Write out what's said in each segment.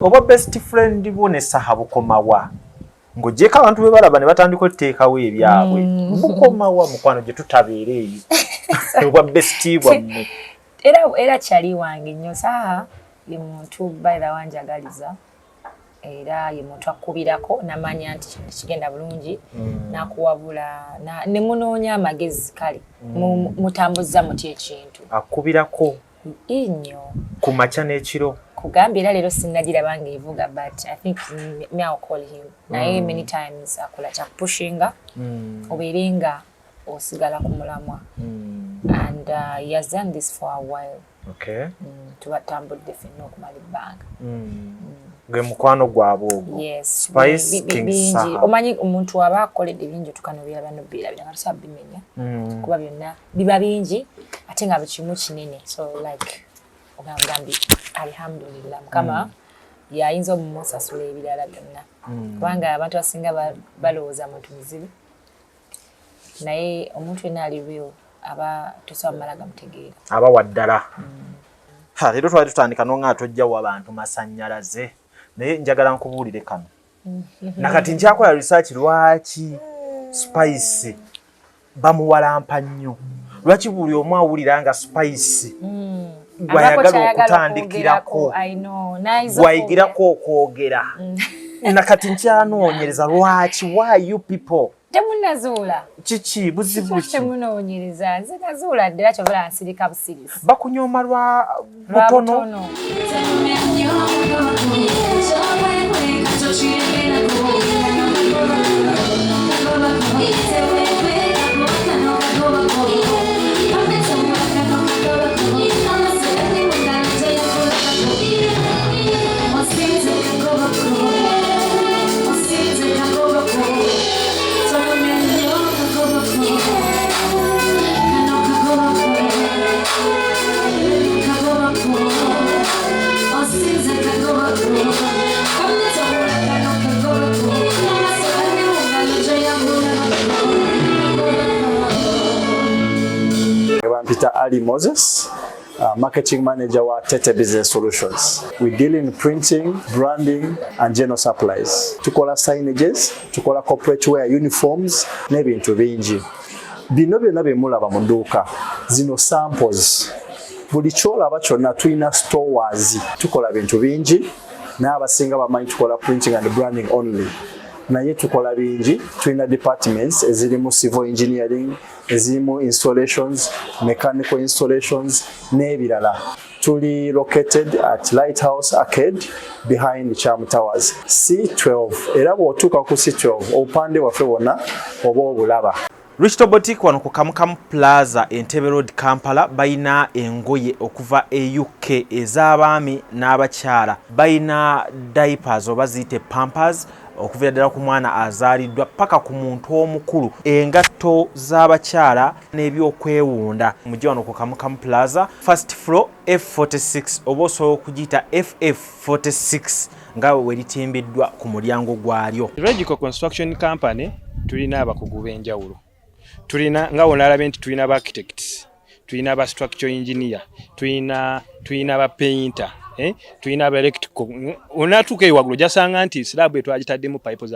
Oba best friend bo ne Saha bukomawa. Ngojeka abantu be balaba ne batandika etteekawo ebyabwe. Bukomawa mukwano gye tutabeereeyo. Oba bestie bwammwe. Era kyali wange nnyo. Saha ye muntu bayira wanjagaliza. Era ye muntu akubirako namanya nti kino kigenda bulungi nakuwabula ne munoonya amagezi kale mutambuza muti ekintu akubirako nnyo ku makya n'ekiro kugambye era leero sinnagiraba ng'evuga but I think me I'll call him naye many times akola kyakupushinga obeerenga osigala ku mulamwa and he has done this for a while. Okay. Tubatambudde ffenna okumala ebbanga. Gwe mukwano gwabo. Yes. Spice King Saha. Omanyi omuntu aba akoledde bingi tukanubira bano birabira nga tusaba bimenya. Kuba byonna biba bingi ate nga bikimu kinene. So like ogambi alhamdulillah mukama yayinza omumusasula ebirala byonna. Kubanga abantu abasinga balowooza muntu muzibu. Naye omuntu yenna ali real aba tusaba malaga mutegeera. Aba waddala. Leero twali tutandika n'onga tojjawo abantu masannyalaze. Naye njagala nkubuulire kano. Nakati nkyakola research lwaki Spice bamuwalampa nnyo. Lwaki buli omu awulira nga Spice gwayagala okutandikirako. Gwayigirako okwogera. Nakati nkyanoonyereza lwaki why you people temunazuula chichi buzibu temunoonyereza nze nazuula ddala kyobula nsirika busirisi bakunyooma lwa butono. Peter Ali Moses, marketing manager wa Tete Business Solutions. We deal in printing, branding, and general supplies. Tukola signages, tukola corporate wear uniforms, n'ebintu bingi. Bino byonna bye mulaba mu dduuka. Zino samples. Buli kyolaba kyonna tulina stores. Tukola bintu bingi. N'abasinga bamanyi tukola printing and branding only. Naye tukola bingi, tulina departments ezirimu civil engineering, ezirimu installations, mechanical installations, n'ebirala. Tuli located at Lighthouse Arcade behind Charm Towers, C12. Era bw'otuuka ku C12, obupande waffe wonna oba obulaba. Risto Boutique wano ku Kamukamu Plaza Entebbe Road Kampala bayina engoye okuva e UK ez'abaami n'abakyala. Bayina diapers oba ziyite pampers okuvira ddala ku mwana azaaliddwa paka ku muntu omukulu. Engatto z'abakyala n'ebyokwewunda. Mujje wano ku Kamukamu Plaza first floor F46 oba osobola okugiyita FF46 nga we litimbiddwa ku mulyango gwalyo. Logical Construction Company tulina abakugu b'enjawulo. Tulina nga olalabe nti tulina ba architects, tulina ba structural engineer, tulina ba painter, tulina ba electrical. Onatuuka ewagulu jasanga nti slab etwagitaddemu pipe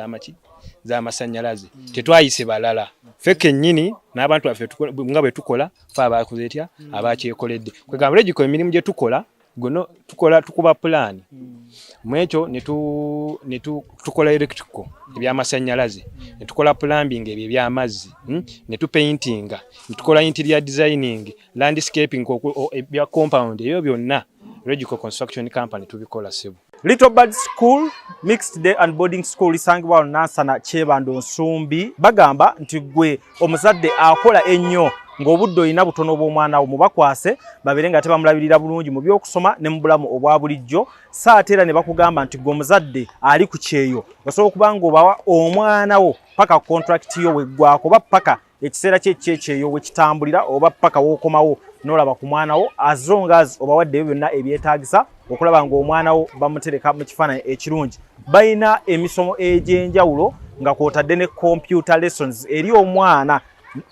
z'amasannyalaze tetwayise balala. Ffe kennyini n'abantu baffe nga bwe tukola fe abakoze etya abakyekoledde. Kwegamba logical emirimu gye tukola gono tukuba plan. Mwekyo ne tukola electrical ebyamasannyalaze, ne tukola plumbing eby'amazzi, ne tupaintinga, ne tukola interior designing, landscaping ebya compound ebyo byonna Logical Construction Company tubikola sebo. Little Bird School, Mixed Day and Boarding School isangibwa Nansana Kyebando Nsumbi. Bagamba nti gwe omuzadde akola ennyo ng'obudde olina butono bw'omwana wo mubakwase babeere nga tebamulabirira bulungi mu by'okusoma ne mu bulamu obwa bulijjo. Saate era ne bakugamba nti gwe omuzadde ali ku kyeyo osobola okuba ng'obawa omwana wo paka contract yo weggwako oba paka ekiseera kyekyeyo we kitambulira oba paka w'okomawo n'olaba ku mwana wo azonga obawadde byonna ebyetaagisa okulaba ng'omwana wo bamutereka mu kifaananyi ekirungi. Bayina emisomo egy'enjawulo nga kw'otadde ne computer lessons eri omwana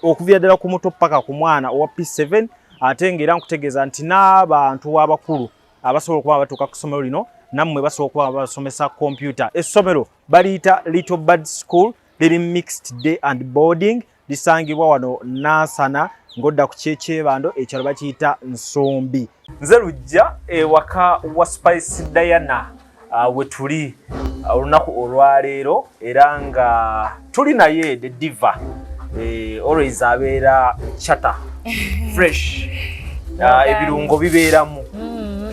okuvira ddala ku muto paka ku mwana owa P7 ate ng'era nkutegeeza nti n'abantu abakulu abasobola okuba batuuka ku ssomero lino nammwe basobola basomesa computer. Essomero baliyita Little Bird School, liri mixed day and boarding, lisangibwa wano Nansana ngodda ku Kyebando ekyalo bakiyita Nsombi. Nze lujja ewaka wa Spice Diana we tuli olunaku olwaleero era nga tuli naye the diva always abeera chata fresh ebirungo bibeeramu.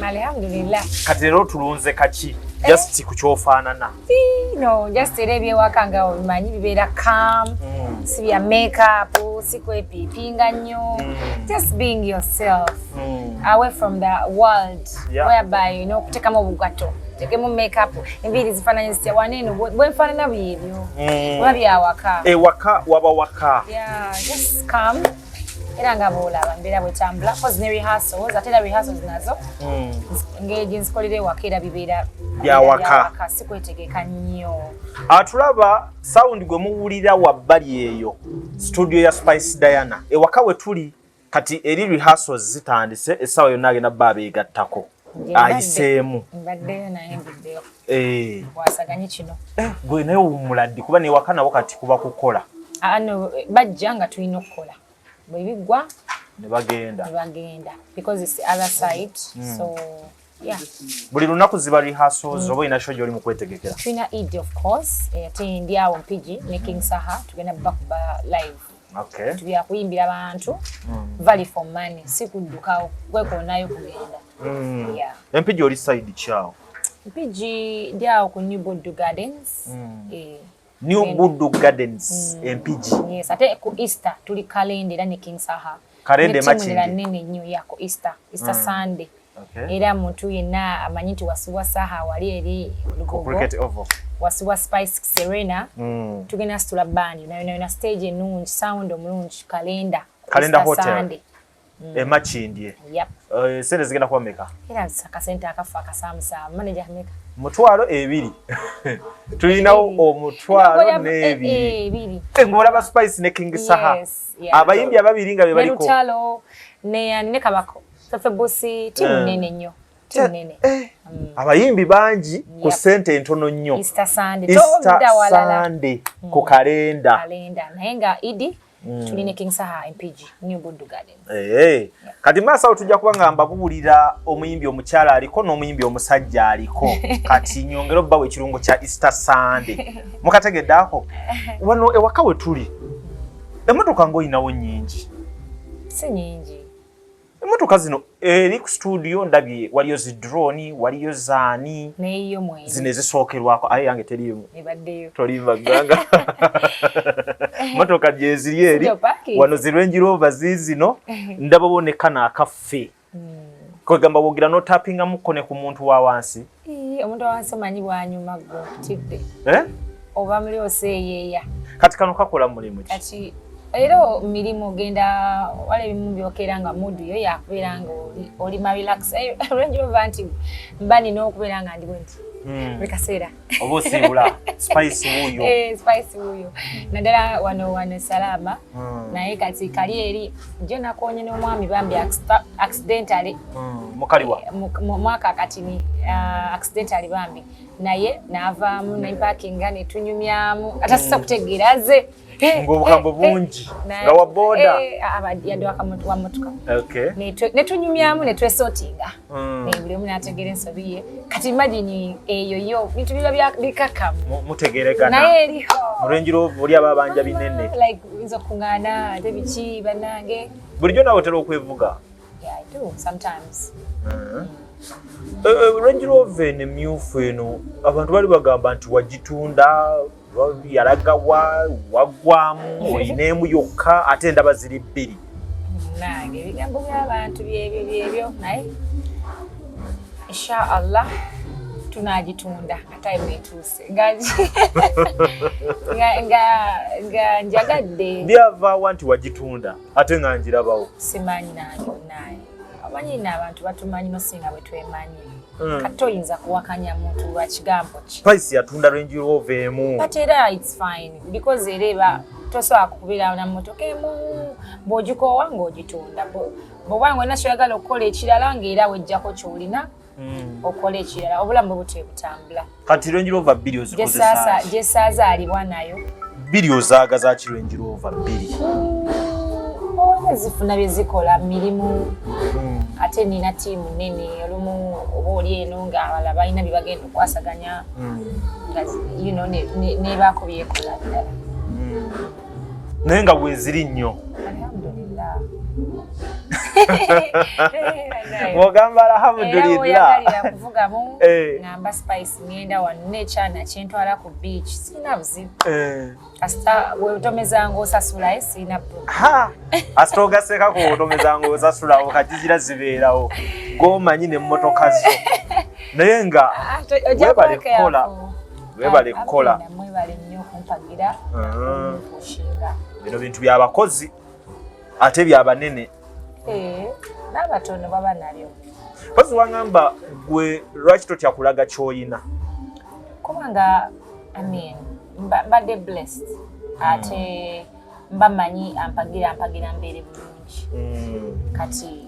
Alhamdulillah. Kati leero tulunze kaki just ku kyofaanana? No, just ebyewaka nga omanyi bibeera calm, si bya makeup, si kwepipinga nnyo, just being yourself, away from the world, whereby, you know, kutekamu obugato, tekemu makeup, enviiri zifaananye zitya, waneeno bwenfaanana byebyo, oba byawaka. Ewaka waba waka. Yeah, just calm. Era nga bw'olaba mbeera bwetambula, cause ne rehearsals, ate era rehearsals nazo, engeri nzikolera ewaka era bibeera byawaka, si kwetegeka nnyo. Atulaba sound gwe muwulira wabbali eyo, studio ya Spice Diana. Ewaka we tuli kati eri rehearsals zitandise, essaawa yonna agenda bba abeegattako. Ayiseemu. Mbaddeyo naye mbuddeyo. Wasaganye kino. Gwe naye wumuladde kuba n'ewaka nabo kati kuba kukola. No, bajja nga tulina okukola. Bwe bigwa ne bagenda because it's the other side. So yeah, buli lunaku ziba rehearsals oba ina show gy'oli mu kwetegekera? Tulina Eid of course, ate ndi awo mpigi ne King Saha tugenda bakuba live. Okay. Tubya kuyimbira abantu value for money, si kuddukawo gwekoonayo kugenda. Yeah. Empigi oli side kyawo? Mpigi ndi awo ku New Buddu Gardens. New Buddu Gardens, Empigi. Yes, ate ku Easter tuli Kalende era ne King Saha. Kalende machindi. Nene nnyo ya ku Easter Sunday. Okay. Era muntu yenna amanyi nti wasubwa Saha wali eri Lugogo. Cricket over. Wasubwa Spice Serena. Tugenda situla band na stage ennungi, sound omulungi, Kalenda Hotel. Sunday. Machindi. Yep. Sente zigenda kuba meka? Era akasente akafa akasamusaamu. Manager meka? Mutwalo 2. Tulinawo omutwalo n'ebiri. Ng'olaba Spice ne King Saha. Yes. Abayimbi ababiri nga be baliko. Lutalo ne Kabako. Fefe Bosi timu nene nnyo. Timu nene. Abayimbi bangi ku sente entono nnyo. Easter Sunday. Easter Sunday ku kalenda. Naye nga Idi tuline King Saha MPG New Buddu Gardens. Kati maasawo tujja kuba nga mbabuulira omuyimbi omukyala aliko n'omuyimbi omusajja aliko. Kati nyongera obbawo ekirungo kya Easter Sunday. Mukategeddeako? Wano ewaka we tuli. Emmotoka ng'olinawo nnyingi. Si nyingi. Emmotoka zino eri ku studio ndabye waliyo zidroni, waliyo zaani. Neeyo mwezi. Zino ezisookerwako aye yange teriimu. Ebaddeyo. Tolimba ganga. Motoka gye ziri eri. Wano zi Range Rover zino ndaba boneka n'akaffe. Kwegamba bogira no tappinga mukone ku muntu wa wansi. Omuntu wa wansi manyi bwanyuma go tidde. Oba muli oseeyeeya. Kati kano kakola mulimu ki? Kati era mirimu genda wale ebimu byokera nga mood yo yakubeera nga oli ma relax. Range Rover nti mbani n'okubeera nga ndi bwenti. Bikaseera. Oba osibula Spice wuyo. Spice wuyo. Naddala wano Salama. Naye kati kali eri jo nakonye n'omwami bambi accidentally. Mukaliwa. Mwaka kati ni accidentally bambi. Naye naavaamu ne parkinga ne tunyumyamu. Atasisa kutegeera azze. Ngobukambo bungi. Nga wa boda. Yadde wa motoka. Okay. Ne tunyumyamu ne twesotinga. Ne buli omu n'ategeera ensobi ye. Kati imagine eyo bintu biba bikakamu. Mutegeregana. Naye eriho. Mu Range Rover oli ababanja binene. Like nzo kungana ate biki banange. Bulijjo nawe otera okwevuga? Yeah, I do sometimes. Range Rover ne myufu eno abantu bali bagamba nti wagitunda yalaga wagwamu oyineemu yokka ate ndaba ziri 2. Nange ebigambo by'abantu byebyo naye inshallah tunagitunda time etuuse nga njagadde byavaawa nti wagitunda ate nga njirabawo simanyi nange naye amanyi n'abantu batumanyi nosinga bwe twemanyi kati toyinza kuwakanya muntu lwa kigambo ki Spice yatunda Range Rover emu but era it's fine because ereba tosobola kukubeera na mmotoka emu bw'ogikoowa ng'ogitunda bw'obanga olina kyoyagala okukola ekirala ng'era wejjako ky'olina okola ekirala obulamu bwe butambula kati Range Rover 2 ozikozesa gye saazaalibwa nayo 2 ozagaza ki Range Rover 2 zifuna bye zikola mirimu ate nina tiimu nene olumu oba oli eno ng'abalala balina bye bagenda okwasaganya nebaako byekola ddala naye nga bwe ziri nnyo alhamdulillah ogamba alhamdulillah oyagalira kuvugamu ngamba spice ngenda wano n'ekyana kyentwala ku beach sirina buzibu kasita wetomezanga osasulayo sirina asita ogassekako otomezanga osasulawo kajijira zibeerawo gomanyi n'emmotoka zo naye nga webale kukola mwebale nnyo okumpagira oshinga bino bintu by'abakozi ate byabanene n'abatono baba nabyo pozi wangamba gwe lwaki totya kulaga ky'oyina kubanga mbadde blessed ate mbamanyi ampagira mbeere bulungi kati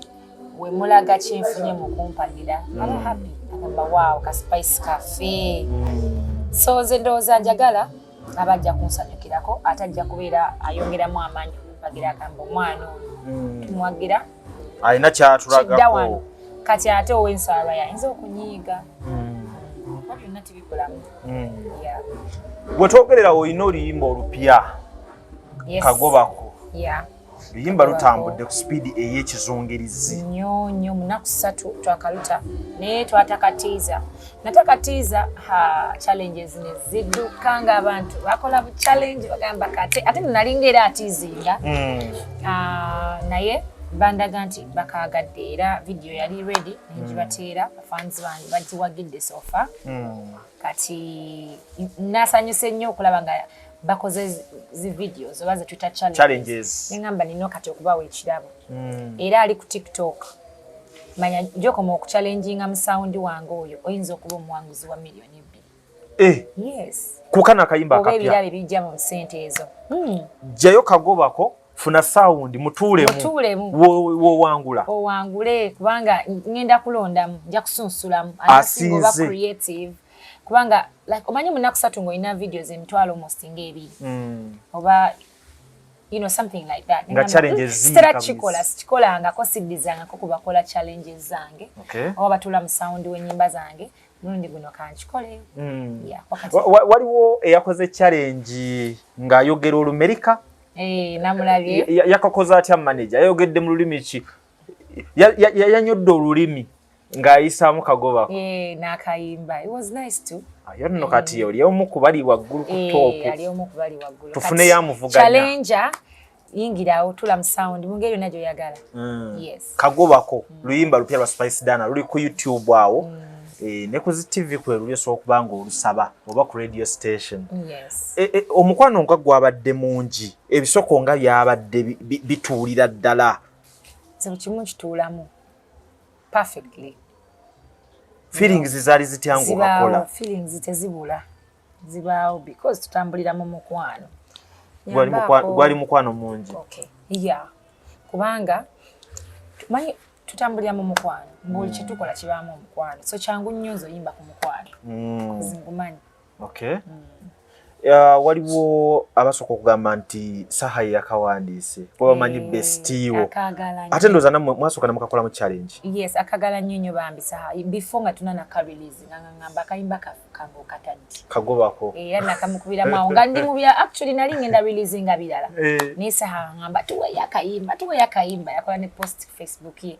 we mulaga kyenfunye mu kumpagira aba happy agamba waawo ka spice cafe so nze ndowooza njagala abajja kunsanyukirako ate ajja kubeera ayongeramu amaanyi okumpagira agamba omwana ono tumwagira alina kyatulagako kati ate ow'ensaalwa yayinza okunyiiga byonna tibikolamu bwe twogerera olina oluyimba olupya kagobako luyimba lutambudde ku sipiidi ey'ekizungirizi nnyo munaku 3 twakaluta naye twatakatiiza natakatiiza challenges ne zidduka ng'abantu bakola bu challenge bagamba kate ate nalinga era atiizinga naye bandaga nti bakaagadde era video yali ready nenjibateera fans bange bagiwagidde sofa kati nasanyuse nnyo okulaba nga bakoze zi videos oba ze Twitter challenges ngamba nino kati okubawa ekirabo era ali ku TikTok manya njokoma okuchallenginga mu sound wange oyo oyinza okuba omuwanguzi wa milioni 2 yes kukana Nakayimba Akapya obebirale bijja mu sente ezo jayo kagobako funa sound mutuulemu wowangula owangule kubanga ngenda kulondamu nja kusunsulamu asinga creative kubanga like omanyi munaku 3 ng'olina videos emitwalo almost ng'ebiri oba something like that nga challenges stara chikolangako siddizangako kubakola challenges zange oba batula mu sound w'ennyimba zange mulundi guno kanchikoleyo waliwo eyakoze challenge ng'ayogera Olumerika namulabye yakakoze atya manager ayogedde mu lulimi ki yanyodde olulimi ng'ayisaamu kagobako Nakayimba it was nice too nno kati oli omu ku bali waggulu ku top tufune yamuvuganya challenger yingirawo tula mu sound mu ngeri yonna gy'oyagala yes kagobako luyimba lupya lwa Spice Dana luli ku YouTube awo ne ku TV kwe luli osobola okuba ng'olusaba oba ku radio station omukwano nga gwabadde mungi ebisoko nga byabadde bituulira ddala nze kimu kituulamu perfectly feelings zaali zitya ng'obakola feelings tezibula zibaawo because tutambulira mu mukwano gwali mukwano mungi kubanga tumanyi tutambulira mu mukwano buli kye tukola kibaamu omukwano so kyangu nnyo nzoyimba ku mukwano zingumanyi waliwo abasooka okugamba nti Saha yakawandiise kuba bamanyi bestiiwo ate ndowooza nammwe mwasooka namukakola mu challenge yes akagala nnyo bambi Saha before nga tuna nakarelease ngamba akayimba kange okatadde kagobako era nakamukubiramu awo nga ndi mu bya actually nali ngenda release nga birala naye Saha ngamba tuweyo akayimba yakola ne post Facebook ye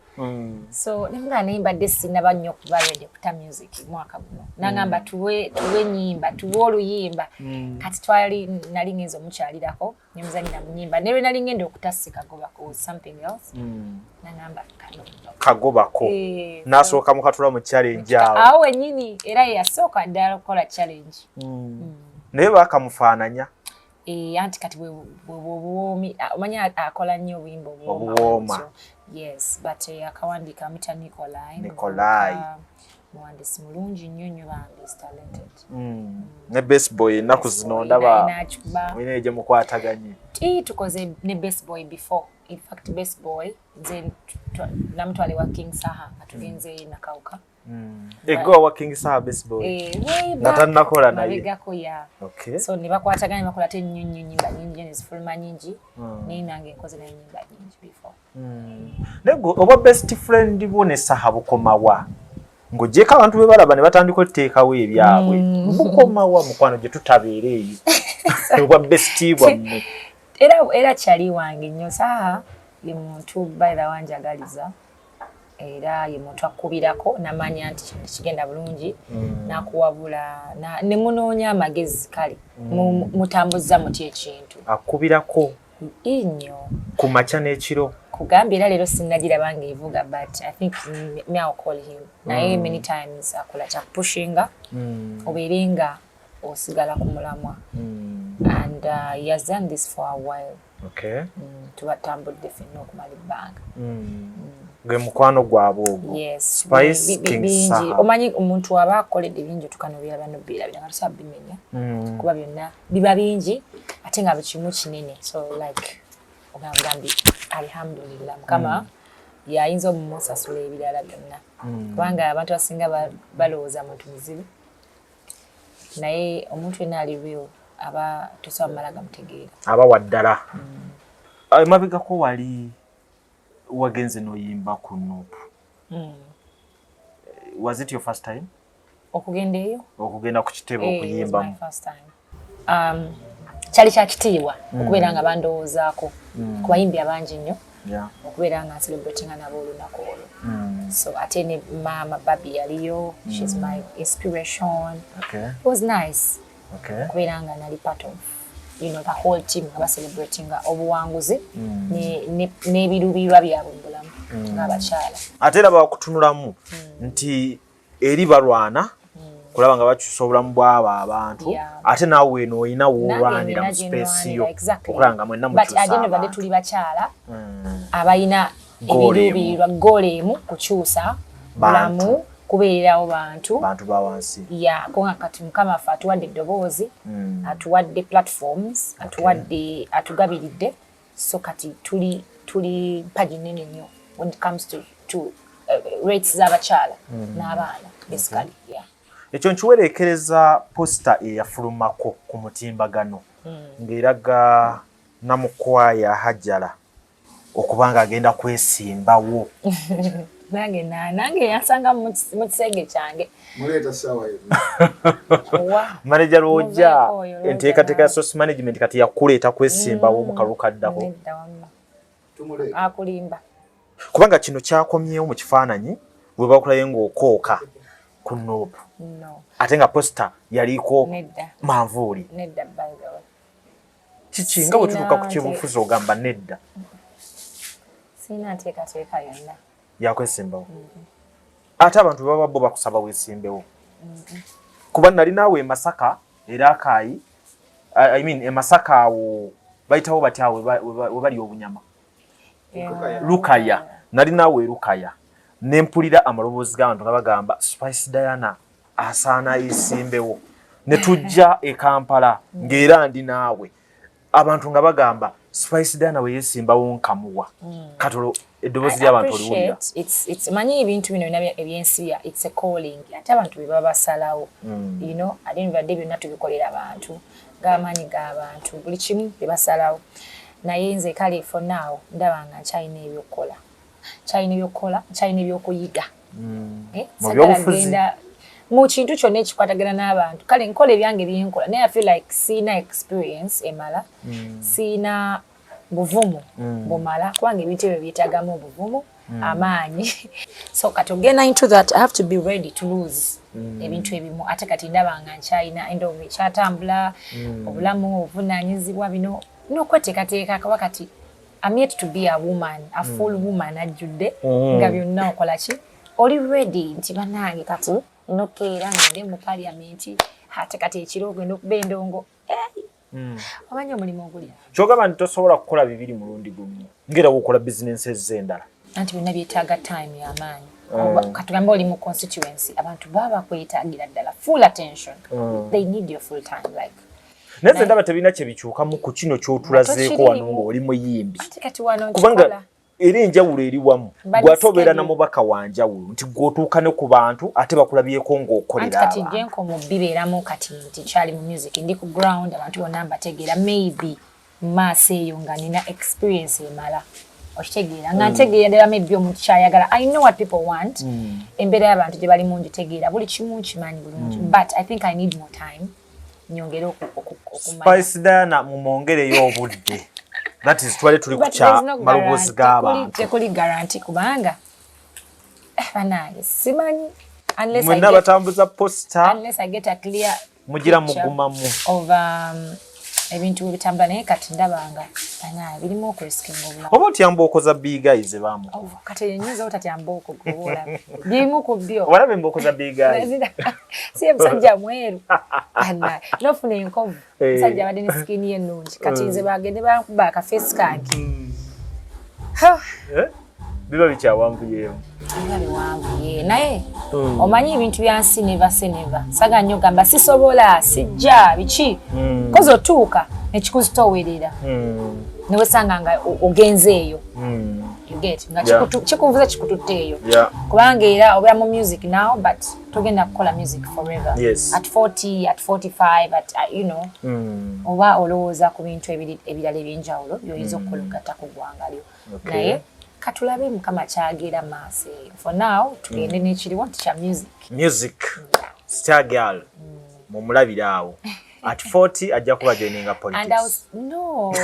so nemba nayimba sinaba nnyo kuba ready okuta music mwaka guno nangamba tuwe nyimba tuwe oluyimba kati twali nali ngenza omukyalirako nemuzanyira mu nnyimba ne lwe nali ngenda okutasi kagobako something else nangamba kagobako n'asooka mukatula mu challenge awo wennyini era yasooka ddala okukola challenge naye bakamufaananya anti kati bwebuwoomi omanyi akola nnyo obuyimba obuwooma yes but akawandiika amita Nikolai muwandisi mulungi nnyo bambi is talented ne best boy ennaku zino ndaba mwine egye mukwataganye tukoze ne best boy before in fact best boy nze namutwale wa King Saha atugenze nakawuka Ego working Saha baseball. Natannakola naye. Mabegako ya. Okay. So ne bakwataganya bakola te nyimba nyingi nezifuluma nyingi. Naye nange nkoze naye nyimba nyingi before. Nego oba best friend bo ne Saha bukomawa. Ngojeka abantu be balaba ne batandika oteekawo ebyabwe. Bukomawa mukwano gye tutabeereeyo. Oba bestie bwammwe. Era kyali wange nnyo Saha ye muntu bayira wanjagaliza. Era ye muntu akubirako namanya nti kigenda bulungi nakuwabula ne munoonya amagezi kale mutambuza muti ekintu akubirako nnyo ku macha n'ekiro kugambira leero sinnagira evuga but I think me I'll call him naye many times akola kya pushinga oberenga osigala ku mulamwa and he has done this for a while. Okay. Tubatambudde ffenna okumala ebbanga. Gwe mukwano gwabwe ogwo. Yes. Spice King Saha. Omanyi omuntu aba akoledde bingi tukanubira bano birabira nga tusabimenya. Kuba byonna biba bingi ate nga bikimu kinene. So like ogambi alhamdulillah kama yayinza omumusasula ebirala byonna. Kubanga abantu basinga balowooza muntu muzibu. Naye omuntu yenna ali real aba tusaba malaga mutegeera. Aba waddala. Mabegako wali wagenze noyimba ku Nuupu. Was it your first time? Okugendeyo? Okugenda ku kitebo okuyimba. My first time. Kyali kya kitiibwa okubeera nga bandowoozaako ku bayimbi abangi nnyo. Okubeera nga celebratinga nabo olunaku olwo. So ate ne mama Babi yaliyo. She's my inspiration. Okay. It was nice. Okay. Kubeera nga nali part of the whole team nga celebrating obuwanguzi n'ebirubirwa byabwe bulamu ng'abakyala. Ate era bakutunulamu nti eri balwana kulaba nga bakyusa obulamu bw'abo abantu ate naawe eno olina woolwanira mu space yo okulaba nga mwenna mukyusa abantu. But ate ne badde tuli bakyala abalina ebiruubirirwa goleemu kukyusa bulamu kubeererawo bantu ba wansi. Konga kati Mukama affe atuwadde eddoboozi, atuwadde platforms, atugabiridde, so kati tuli mpaji nnene nnyo when it comes to rates z'abakyala n'abaana basically. Ekyo nkiwereekereza posta eyafulumako ku mutimbagano ng'eraga Namukwaya Hajjala okubanga agenda kwesimbawo. Nange yansanga mu kisenge kyange. Muleeta sawa yo. Manager Roja enteekateeka ya source management kati yakuleeta kwesimbawo mu kalulu kaddako. Akulimba. Kubanga kino kyakomyewo mu kifaananyi bwe bakulaye ng'okooka ku Nuupu. No. Ate nga posta yaliko manvuuli. Nedda by the way. Kiki nga bwe tutuuka ku kyebufuzi ogamba nedda. Sina nteekateeka yonna. Yakwesimbawo. Ate abantu baba bo bakusaba weesimbewo. Kuba nali naawe Masaka era Akayi Masaka awo bayitawo batya we bali obunyama. Lukaya. Nali naawe Lukaya. Nempulira amaloboozi g'abantu nga bagamba Spice Diana asaana yeesimbewo. Ne tujja e Kampala ng'era ndi naawe. Abantu nga bagamba Spice Diana we yeesimbawo nkamuwa. Katolo eddoboozi ly'abantu oluwulira. It's manyi ebintu bino ebyensi it's a calling. Ate abantu be baba basalawo. Ate nibadde byonna tubikolera abantu. Ng'amaanyi g'abantu. Buli kimu be basalawo. Naye nze kale for now ndaba nga nkyalina ebyokukola. Kyalina ebyokuyiga. Sagala mu kintu kyonna ekikwatagana n'abantu. Kale nkola ebyange byenkola. Naye I feel like siina experience emala. Siina buvumu bumala kubanga ebintu ebyo byetaagamu obuvumu amaanyi. So kati ogenda into that I have to be ready to lose ebintu ebimu. Ate kati ndaba nga nkyalina endobo ekyatambula obulamu obuvunaanyizibwa bino n'okweteekateeka kuba kati I'm yet to be a woman, a full woman ajjudde nga byonna okola ki oli ready nti bannange kati nokeera ngende mu parliament ate kati ekiro ogenda okuba endongo. Omanyi omulimu ogulya kyogamba nti tosobola kukola bibiri mulundi gumu ngera wokola businesses z'endala anti byonna byetaaga time y'amaanyi. Katugambe oli mu constituency abantu baba bakwetaagira ddala full attention. They need your full time like neze ndaba tebina kye bikyuka mu ku kino ky'otulazeeko wano ng'oli muyimbi kati wano kubanga eri enjawulo eri wamu gwatobeera na mubaka wanjawulo nti gwotuuka ne ku bantu ate bakulabyeko ng'okolera kati jenko mu bibeeramu kati nti kyali mu music ndi ku ground abantu bonna mbategeera maybe maaso eyo nga nina experience emala okitegeera nga ntegeera ddala maybe omuntu kyayagala I know what people want embeera y'abantu gye bali mungi tegeera buli kimu nkimanyi bulungi but I think I need more time nyongere okumanya Spice Diana mumwongereyo obudde that is twali tuli kucha maloboozi g'abantu tekuli guarantee kubanga banange simanyi mwenna batambuza poster unless I get a clear mugira mugumamu of ebintu ebitambula naye kati ndabanga banange birimu okuriskinga obulamu oba otyamba okoza big guys bamu kati nyinza otatyamba okugobola birimu ku byo walabe mbokoza big guys si musajja mweru nofuna enkovu musajja abadde ne skin ye ennungi kati nze bagende bankuba akafesi kange biba bikyawanvuyeemu biba biwanvuye naye omanyi ebintu byansi neva seneva saga nnyo gamba sisobola sijja biki kozi otuuka nekikuzitowerera newesanga nga ogenze eyo nga kikuvuza kikututte eyo kubanga era obeera mu music now but togenda kukola music forever at 40 at 45 at you know oba olowooza ku bintu ebirala ebyenjawulo byoyinza okukologata ku ggwanga lyo naye katulabe mukama kyagera maaso eyo for now tugende n'ekiriwo nti kya music star girl mumulabira awo at 40 ajja kuba joininga politics and I was no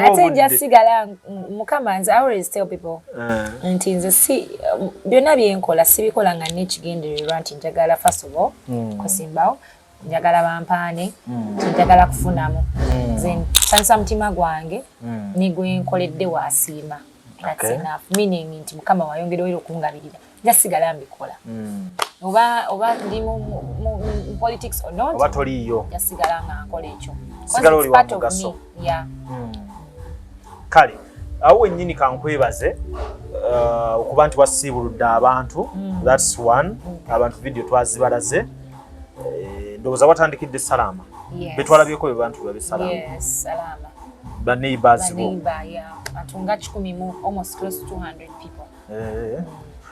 ate njasigala mukama nze I always tell people nti nze si byonna byenkola sibikola nga n'ekigendererwa nti njagala first of all kusimbawo njagala bampaane njagala kufunamu nze nsanyusa mutima gwange nigwe nkoledde waasiima that's enough meaning nti mukama wayongerewo okungabirira njasigala mbikola oba ndi mu politics or not oba toliiyo njasigala nga nkola ekyo sigala oli wa mugaso kale awo wennyini kankwebaze okuba nti wasiibuludde abantu that's one abantu video twazibalaze ndowooza watandikidde salama betwalabyeko be bantu babe salama baneighbors bo atunga 100 almost close to 200 people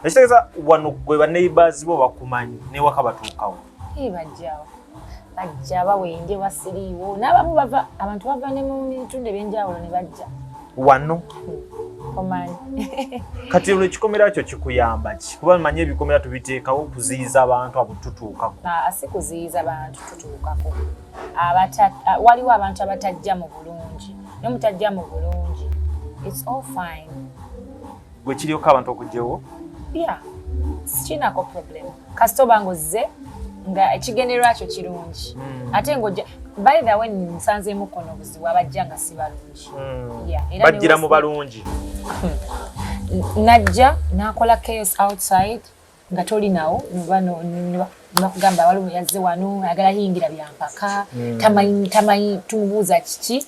ekitegeeza wano gwe baneighbors bo bakumanyi newaka batuukawo bajja bawende wasiriiwo n'abamu bava abantu bava ne mu bitundu ebyenjawulo ne bajja wano omanyi kati olwo ekikomera kyo kikuyamba ki kuba manye ebikomera tubiteekawo okuziyiza abantu abo tutuukako si kuziyiza bantu tutuukako waliwo abantu abatajja mu bulungi nomutajja mu bulungi it's all fine gwe kiriyoko abantu okugyewo sikinako problem kasita oba ng'ozze nga ekigendererwa kyo kirungi ate ng'ojja by the way nsanzeemu kono obuzibu abajja nga si balungi bajjira mu balungi najja n'akola chaos outside nga tolinawo bakugamba waliwo yazze wano ayagala yingira byampaka tamanyi tumubuuza kiki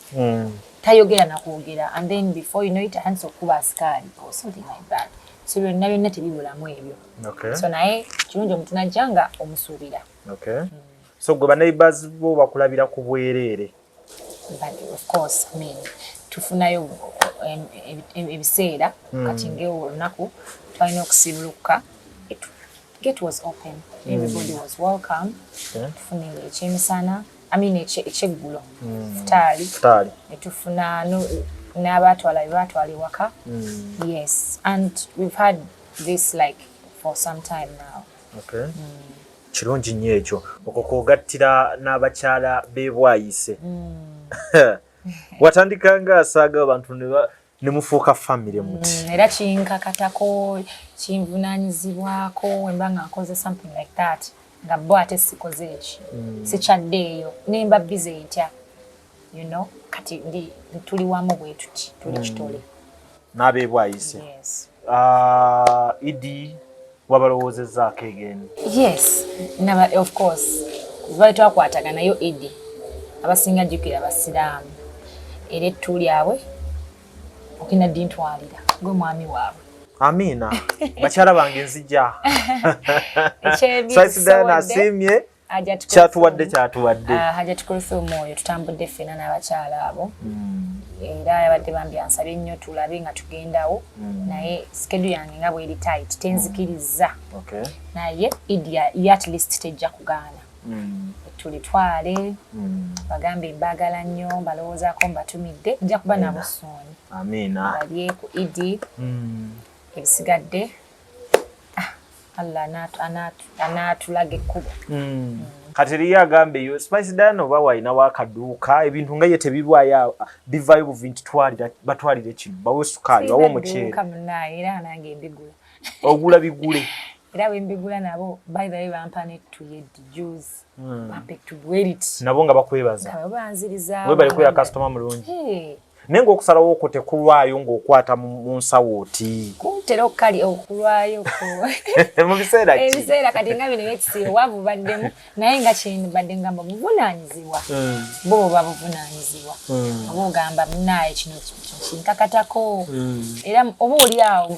tayogera nakwogera and then before you know it atandisa okuba asikaali or something like that so byonna byonna tebibulamu ebyo so naye kirungi omuntu najja nga omusuubira so gwe baneighbors bo bakulabira ku bwereere of course I mean tufunayo ebiseera kati ng'olunaku twalina okusibuluka gate was open everybody was welcome tufunire ekyemisana I mean ekyeggulo futaali netufuna n'abatwala bebatwala ewaka yes and we've had this like for some time now kirungi nnyo ekyo okwo kwogattira n'abakyala b'ebwayise watandika nga asaaga abantu ne mufuuka famire muti era kinkakatako kinvunaanyizibwako wemba nga nkoze something like that nga bo ate sikoze eki sikyaddeeyo nemba bize ntya you know kati tuli wamu bwe tuti tuli kitole n'abeebwayise idi wabalowoozezaako egeni yes of course bali twakwataganayo idi abasinga jjukira abasiraamu era ettu lyabwe okina ddi ntwalira gwe mwami waabwe amiina bakyala bange nzija Spice Diana asiimye kyatuwadde hajja tukuluse omwoyo tutambudde ffena n'abakyala abo era yabadde bambi ansabye nnyo tulabe nga tugendawo naye schedule yange nga bweri tight tenzikiriza naye idia at least tejja kugaana tulitwale bagambe mbagala nnyo balowoozaako mbatumidde nja kuba nabo sooni amina balye ku idi ebisigadde Allah anaatulaga ekkubo kati eriyo agambe yo Spice Diana oba walina wakaduuka ebintu nga ye tebirwayo bivaayo buvinti batwalire kino bawe sukaali bawe omuceere era nange mbigula ogula bigule era wembigula nabo by the way bampa netuyed juice bapetubwerit nabo nga bakwebaza banziriza webale kuya customer mulungi nenga okusalawo ko tekulwayo ng'okwata mu nsawo oti kuntera okukali okulwayo mu biseera ki ebiseera kati nga bino ekisiibo wavu baddemu naye nga kino badde ngamba buvunaanyizibwa bo babuvunaanyizibwa oba ogamba munaye kino kinkakatako era oba oli awo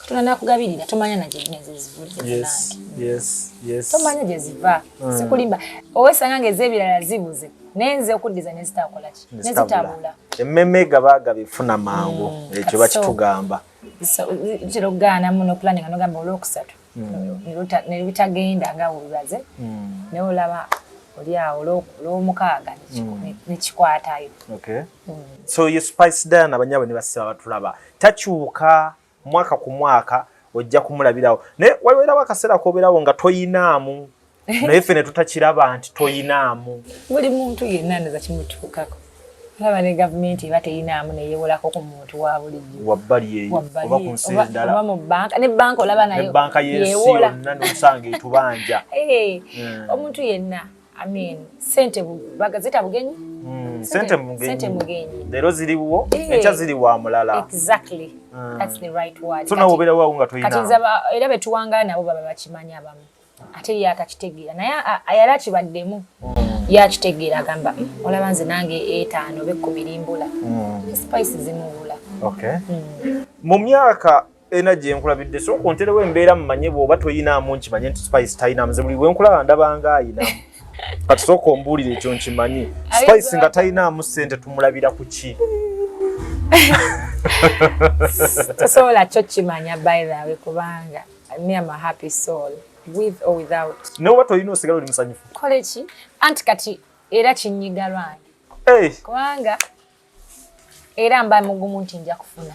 Katonda nakugabirira tomanya na gye zivudde tomanya gye ziva sikulimba owesanga ng'ez'ebirala zibuze nenze okuddiza nezitakola ki nezitabula emmeme gabaaga bifuna mangu ekyo bakitugamba kiro kugaana muno planning anogamba olwokusatu ne bitagenda nga webibaze ne olaba oli awo olw'omukaaga nekikwatayo so ye Spice Diana abanyabwe ne basiba batulaba takyuka mwaka ku mwaka ojja kumulabirawo naye waliwo era akaseera kobeerawo nga toyinaamu naye ffe ne tutakiraba nti toyinaamu buli muntu yenna ndoza kimutuukako alaba ne gavumenti eba teyinaamu neyewolako ku muntu wa bulijjo wabbali eyo oba ku nsi endala oba mu banka ne banka olaba nayo banka y'ensi yonna n'osanga etubanja omuntu yenna sente bagazeta bugenyi sente mugenyi leero ziriwo ekya ziri wa mulala exactly that's the right word tunawobeera waawo nga toyina kati era betuwangaala nabo baba bakimanya abamu ate yakakitegeera naye ayala kibaddemu yakitegeera agamba olaba nze nange 5 be 10 limbula spice zimuwula mu myaka ena gye nkulabidde so konterewo embeera mumanye bw'oba toyinaamu nkimanye nti Spice tayinaamu ze buli bwe nkulaba ndabanga ayinamu kati sooka ombuulire ekyo nkimanyi Spice nga tayinaamu ssente tumulabira ku ki tosobola kyo kimanya by the way kubanga me am a happy soul with or without neoba toyina osigala oli musanyufu kole ki anti kati era kinyiga lwange kubanga era mba mugumu nti nja kufuna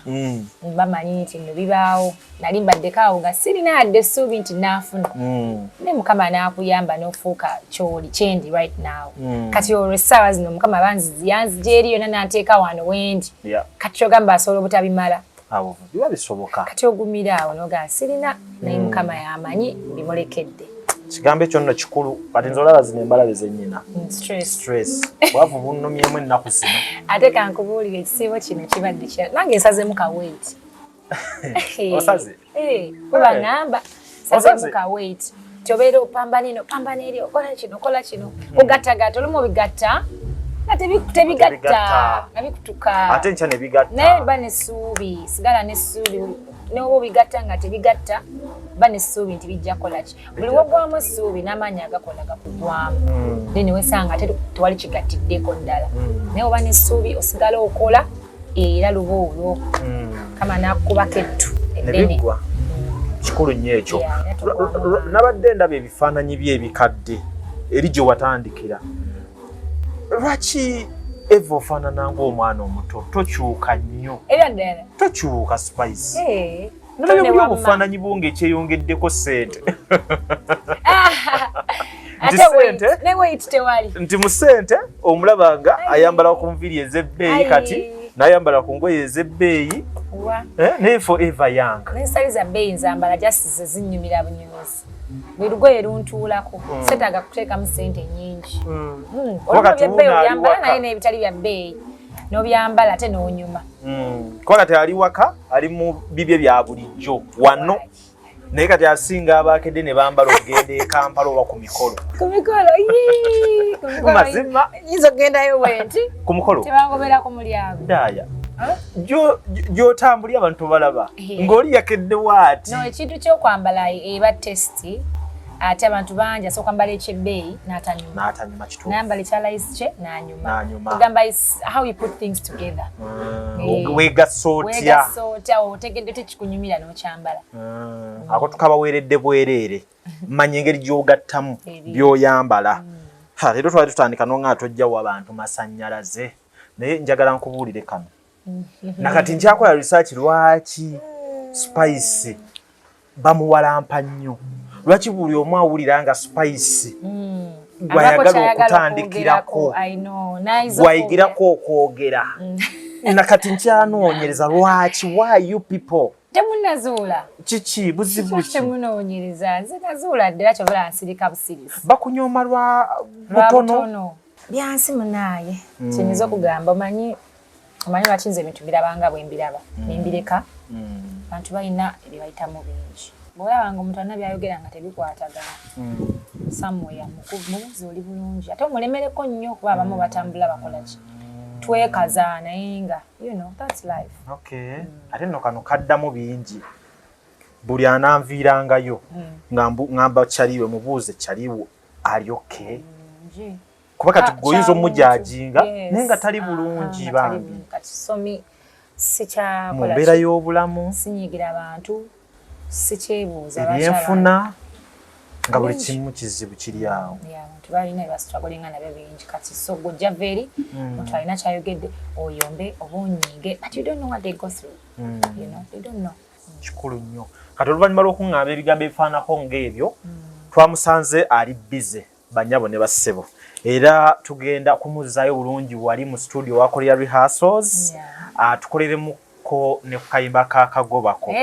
mba manyi nti no bibaawo nali mbaddeko awo nga sirina yadde essuubi nti naafuna ne mukama n'akuyamba n'ofuuka kyoli kyendi right now kati olwo essaawa zino mukama yanzigya eri yonna n'anteeka wano wendi kati ogamba asobola obutabimala awo biba bisoboka kati ogumira awo n'ogamba sirina naye mukama yamanyi bimulekedde kigambo ekyo nno kikulu kati nze olaba zino embalabe zennyina stress bwavu bunnomyemu ennaku zino ate kankubuulire ekisiibo kino kibadde kya nange nsazemu ka weight osaze webaŋŋamba nsazemu ka weight tyobeera opambana eno pambana eri okola kino ogattagatta olumu obigatta nga tebigatta nga bikutuka ate nkya ne bigatta naye ba n'essuubi sigala n'essuubi n'oba obigatta nga tebigatta ba n'essuubi nti bijja kola ki buli wogwamu essuubi n'amaanyi agakola gakugwamu then wesanga ate tewali kigattiddeko ddala naye oba n'essuubi osigala okola era luba olwo kama n'akubako ettu nebiggwa kikulu nnyo ekyo nabadde ndaba ebifaananyi bye ebikadde eri gye watandikira lwaki eva ofaanana ng'omwana omuto tokyuka nnyo era ddala tokyuka Spice nalabye buli obufaananyi bwo ng'ekyeyongeddeko ssente ne weight tewali nti mu ssente omulaba nga ayambala ku nviiri ez'ebbeeyi kati n'ayambala ku ngoye ez'ebbeeyi naye forever young n'ensali za bbeeyi nzambala justice zinnyumira bunyumizi buli lugoye luntuulako setaaga kuteekamu ssente nnyingi olwo byebbeeyi obyambala naye n'ebitali bya bbeeyi n'obyambala ate n'onyuma kuba kati ali waka ali mu bibye bya bulijjo wano naye kati asinga abaakedde ne bambala okugenda e Kampala oba ku mikolo mazima yinza okugendayo bwenti ku mukolo tebangobera ku mulyango daaya gy'otambulira abantu balaba ng'oli yakedde waati no ekintu ky'okwambala eba testi ate abantu bangi asooka mbala ekyebbeeyi n'atanyuma kituufu nayambala ekyalayisi kye n'anyuma n'anyuma kugamba is how you put things together weegasa otya otegedde tekikunyumira n'okyambala ako tukabaweeredde bwereere manya engeri gy'ogattamu by'oyambala leero twali tutandika nonga tojjawo abantu masannyalaze naye njagala nkubuulire kano nakati nkyakola research lwaki spice bamuwalampa nnyo lwaki buli omu awulira nga spice gwayagala okutandikirako gwayigirako okwogera nakati nkyanoonyereza lwaki why you people temunazuula kiki buzibu ki temunoonyereza nze nazuula ddala kyobala nsirika busirisi bakunyooma lwa butono byansi munaaye kyenyinza okugamba omanyi lwaki nze ebintu birabanga bwe mbiraba nembireka abantu balina ebyebayitamu bingi bwolabanga omuntu alina byayogera nga tebikwatagana samweya mubuzi oli bulungi ate omulemereko nnyo kuba abamu batambula bakola ki twekaza naye nga that's life. Ate nno kano kaddamu bingi buli ananviirangayo ngamba kyaliwe mubuuze kyaliwo ali okay kuba kati goyinza omujajinga naye nga tali bulungi bambi kati somi sikyakola mu mbeera y'obulamu sinyigira abantu sikyebuuza ebyenfuna nga buli kimu kizibu kiri awo abantu balina ebasitwagolinga nabyo bingi kati so gojja veri omuntu alina kyayogedde oyombe oba onyiige but you don't know what they go through they don't know kikulu nnyo kati oluvannyuma lw'okuŋŋamba ebigambo ebifaanako ng'ebyo twamusanze ali bize banyabo ne bassebo era tugenda kumuzzayo bulungi wali mu studio wakolera rehearsals tukoleremuko ne kukayimba kakagobako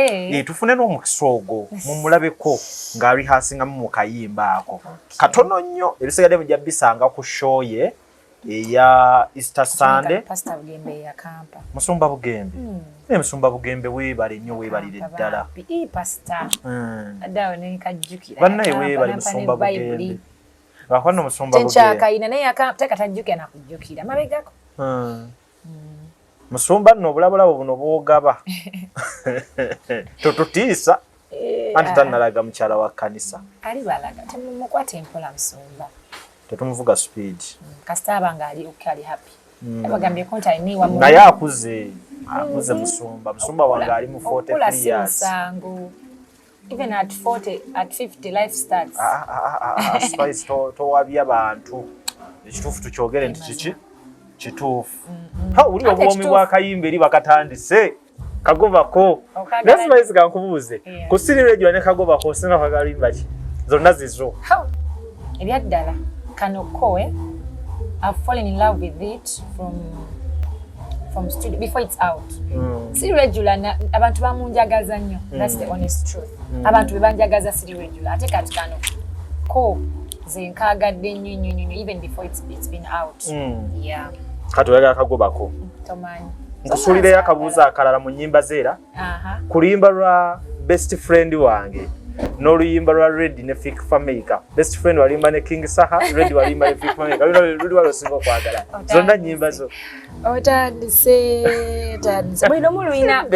tufune n'omukisa ogwo mumulabeko nga rehearsinga mu kayimba ako katono nnyo ebisigadde mujja bisanga ku show ye eya Easter Sunday Musumba Bugembe Musumba Bugembe weebale nnyo weebalire ddala bannaye weebale Musumba Bugembe bakwano Musumba Bugembe tenkyakayina naye tekatajjukira nakujjukira mabegako Musumba nno obulabulabo buno bwogaba totutiisa anti tannalaga mukyala wa kkanisa ali balaga temumukwata empola Musumba tetumuvuga speed kasita abanga ali ali happy abagambye konti alina wa naye akuze Musumba wange ali mu 43 years even at 40 at 50 life starts spice towabya abantu ekituufu tukyogere nti kiki kituufu uli obwomi bwa Kayimba eri bakatandise kagobako nasimayizi gankubuuze ku City Radio ne kagobako osinga kwagalimba ki zonna zizo ebyaddala kano kowe I've fallen in love with it from studio before it's out. City regular abantu bamunjagaza nnyo. That's the honest truth. Abantu bebanjagaza City regular ate kati kano ko zenkagadde nnyo even before it's been out. Yeah. Kati oyagala kagobako. Tomanyi. Nkusuulire yakabuuza akalala mu nnyimba zeera. Kulimba lwa best friend wange. N'oluyimba lwa Red ne Fik Fameka. Best friend walimba ne King Saha, Red walimba ne Fik Fameka. Luli walosinga okwagala. Zonna nnyimba zo. Otandise. Buli mulina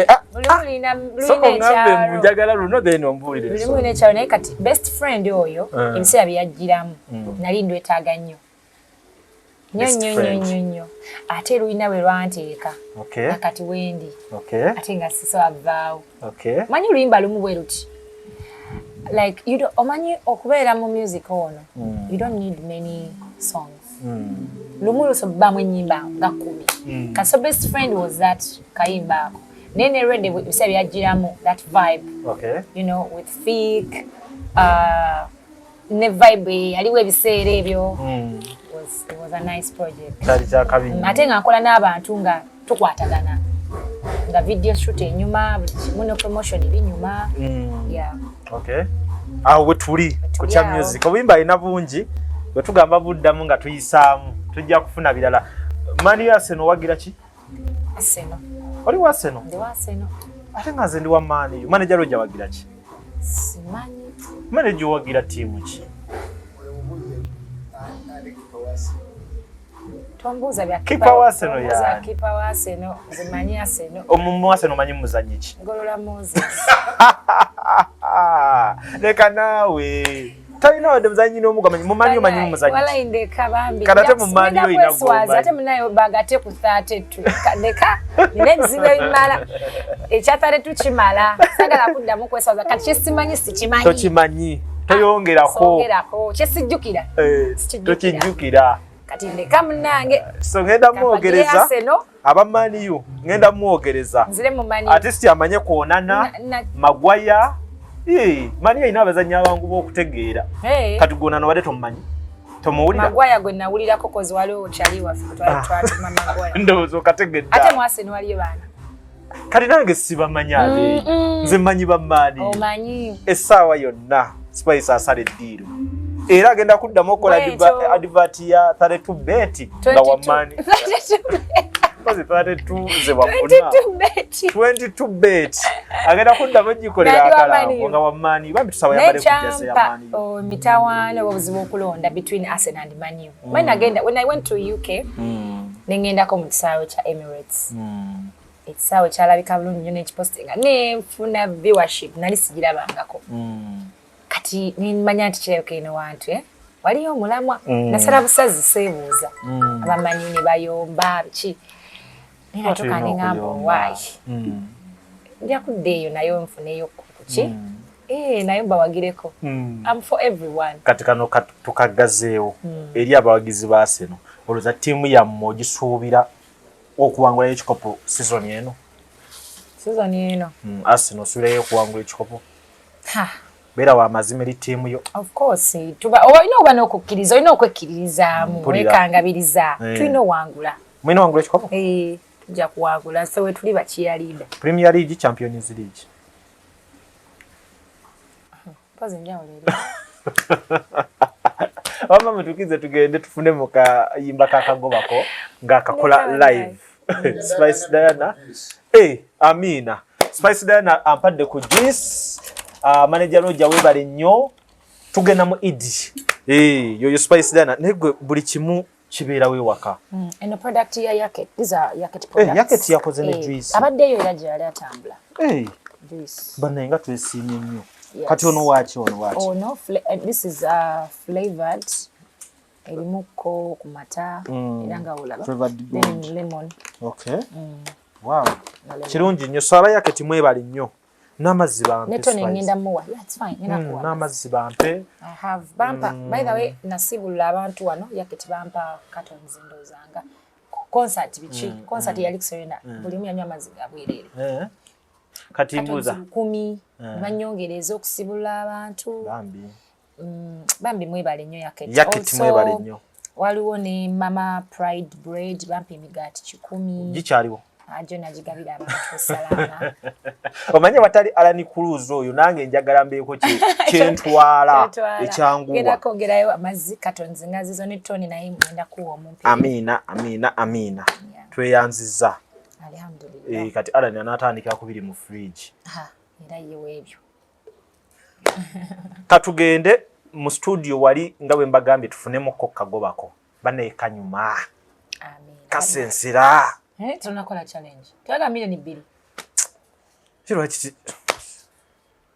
ekyalo. Njagala luno then ombuulire. Buli mulina ekyalo naye kati best friend oyo ebiseera byajjiramu nali ndwetaaga nnyo. Nnyo. Ate luyina bwe lwanteeka. Nakati wendi. Ate nga siso avaawo. Manyi oluyimba lumu bwe luti. Like you don't omanyi okubeera mu music ono you don't need many songs lumu so bamu ennyimba nga 10 kaso best friend was that Kayimba ako nene Red bisabye yajiramu that vibe with Fik ne vibe aliwe ebiseera ebyo it was a nice project ate nga nkola n'abantu nga tukwatagana nga video shoot enyuma muno promotion ebinyuma awo tuli ku kya music obuyimba ina bungi bwe tugamba buddamu nga tuyisaamu tujja kufuna birala mani ya Arsenal wagira ki Arsenal oli wa Arsenal ndi wa Arsenal ate nga nze ndi wa mani manager roja wagira ki simanyi manager wagira timu ki Tombuza bya kipa wa Arsenal ya kipa wa Arsenal zimanyi Arsenal omumu Arsenal manyi muzanyi ki Golola Moses leka nawe talina wadde muzanyi n'omugamanyi mumanyi omanyi mumuzanyi wala indeka bambi kadate mumanyi yo ina gomba ate munayo bagate ku 32 ndeka nine bizibu ebimala ekya 32 kimala sagala kuddamu kweswaza kati kyesimanyi sikimanyi tokimanyi toyongerako kyesijjukira tokijjukira kati ndeka munange so ngenda mwogereza abamaniyu ngenda mwogereza nzire mumanyi artist amanye kuonana magwaya mani ina abazanyi abangu b'okutegeera kati gwona nobadde tomumanyi tomuwulira magwaya gwe nawulirako kozi waliwo kyali waffe twatuma magwaya ndowooza okategedde ate mwase ne waliyo baana kati nange sibamanyi abe nze mmanyi bamaani omanyi essaawa yonna Spice asala eddiiro era agenda kuddamu okukola advert ya 32 bet nga wamaani 22 bet agenda kuddamu gikolera akalambo nga wamaani bambi tusaba yambale kujasa ya maani mitawaana obuzibu okulonda between us and Man U when I went to UK nengendako mu kisaawe kya Emirates ekisaawe kyalabika bulungi nnyo n'ekipostinga nenfuna viewership nali sigirabangako kati nimanya nti kyekene wantu waliyo omulamwa nasala busazi seebuuza abamanyi ne bayomba biki nenatuka nengamba why ndya kuddeeyo nayo nfuneyo kuki nayo mbawagireko I'm for everyone kati kano tukagazeewo eri abawagizi ba Arsenal olowooza ttiimu yammwe ogisuubira okuwangulayo ekikopo season eno Arsenal osuubirayo okuwangula ekikopo beera wa mazima eri ttiimu yo of course olina oba n'okukkiriza olina okwekkiririzaamu wekangabiriza tulina owangula mulina wangula ekikopo tujja kuwangula so we tuli bakiyalida Premier League Champions League pozi njawulo eri wama mutukize tugende tufune mu kayimba kakagobako ng'akakola live Spice Diana Amina Spice Diana ampadde ku juice manager Roja webale nnyo tugenda mu idi yoyo Spice Diana negwe buli kimu kibeera wewaka eno product ya Yaket these are Yaket products Yaket yakoze ne juice abadde yo era gyali atambula juice banenga twesimye nnyo kati ono waaki no this is flavored erimuko ku mata era nga olaba then lemon wow kirungi nnyo so aba Yaket mwebale nnyo n'amazzi bampe neto nengenda muwa it's fine ninakuwa n'amazzi bampe I have bampa by the way nasibula abantu wano Yaket bampa cartons ndozanga concert bichi concert ya Alexander buli mu yanywa amazzi gabwerere kati mbuza 10 banyongereza okusibula abantu bambi mwebale nnyo Yaket mwebale nnyo waliwo ne Mama Pride bread bampa emigaati 10 gikyaliwo ajo najigabira abantu salama omanye watali Alani Cruz oyo nange njagala mbeeko kyentwala ekyanguwa genda kongerayo amazzi cartons ngazizo ne toni naye mwenda kuwa omumpi amina tweyanziza alhamdulillah kati Alani anatandika kubiri mu fridge era yewe ebyo katugende mu studio wali nga bwe mbagambye tufunemo ko kagobako bane kanyuma kasensera tunakola challenge twaga milioni 2 kiro kiti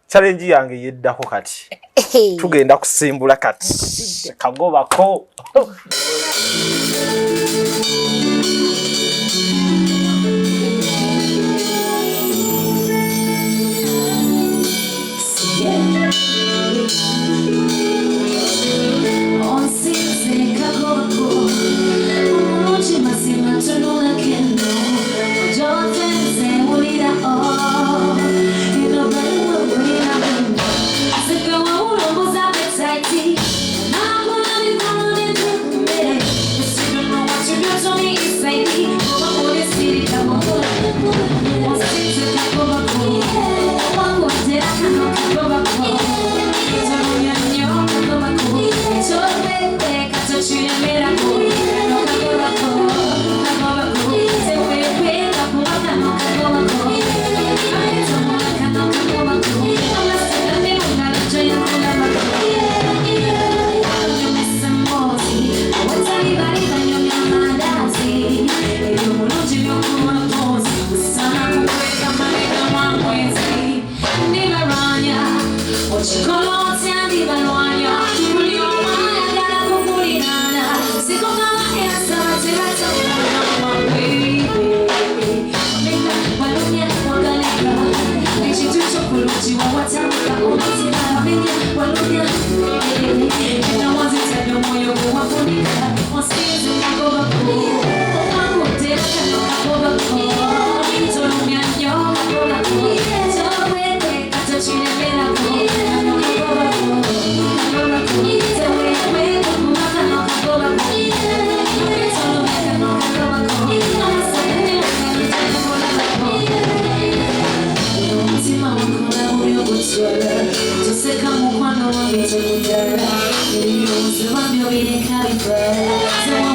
challenge yange yeddako kati tugenda kusimbula kati kagobako Surround your being carried